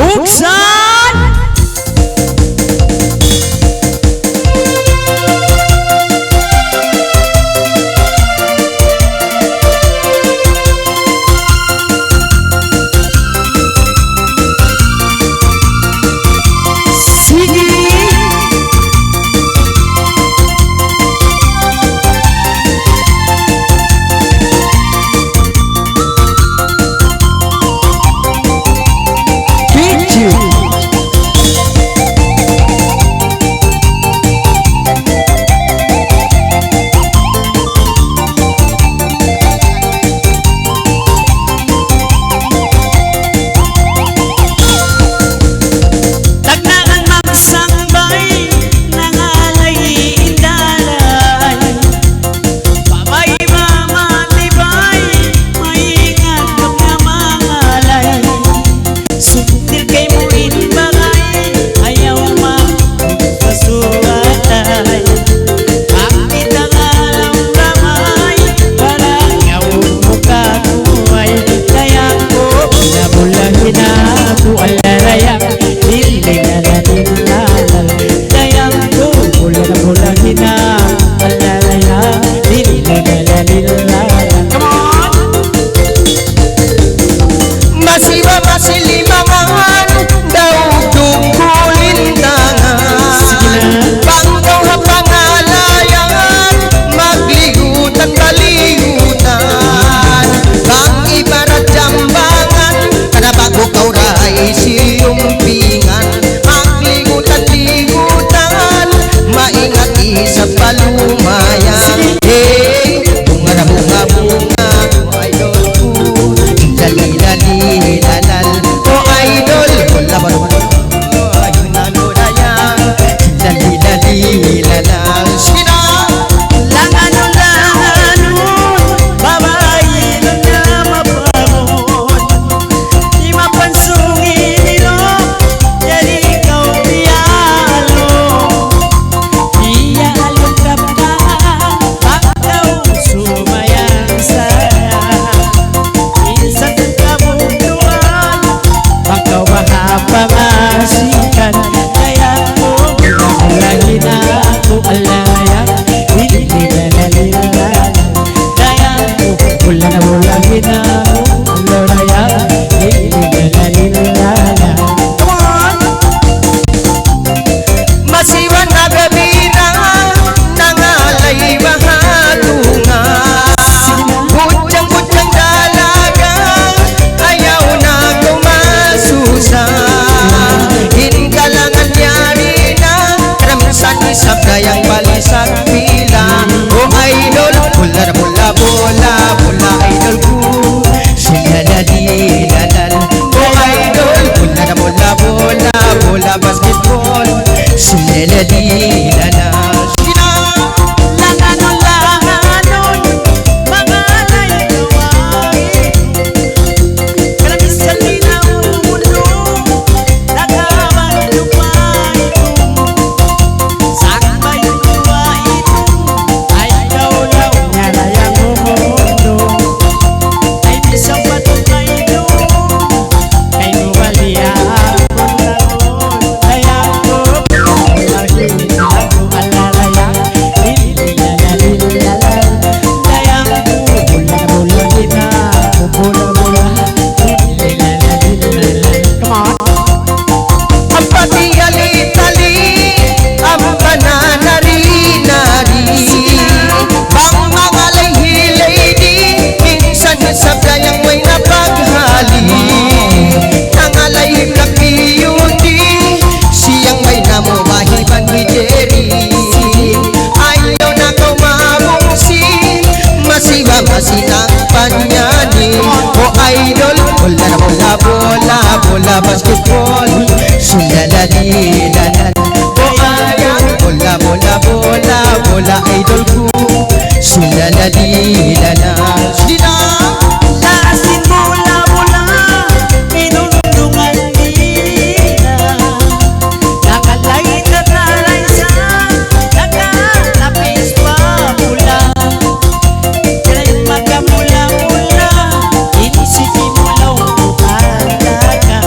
Buksan! Sa palumayan, hey, bunga na bunga bunga, oh idol ko, dali dali lalal, oh idol, wala ba naman, oh ayun na lodayang, dali dali lalal, sina, lang ano, babae lang na mapamon, di mapansungin nilo, yan ikaw piyalo. Pangasikan kaya ko lagi na ako alayang nililala kaya ko wala lagi na ako alayang nililala. Come on! masiwan na gabi na nangalay mahatunga, butyang-butyang dalaga ayaw na kumasusa. Sabdayang balisak pila, oh idol, bola na bola bola bola idol ko, sila dali lalal, oh idol, bola na bola bola bola basketball, sila dali lalal, sila Langanon mga layuwain, karamisan din ang mundo nagawang lupain. Masinang panyani, oh idol, bola na bola bola bola basketball, sila dali lalal, oh idol, bola bola bola bola idol ko, sila dali lalal, sila Lasin bola-bola, pinundungan nila, nakalay na talay sa nakalapis pa pula. Magkamula-mula, inisipin mo lang talaga.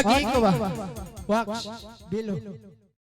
Okay ko ba? Wax, bilo.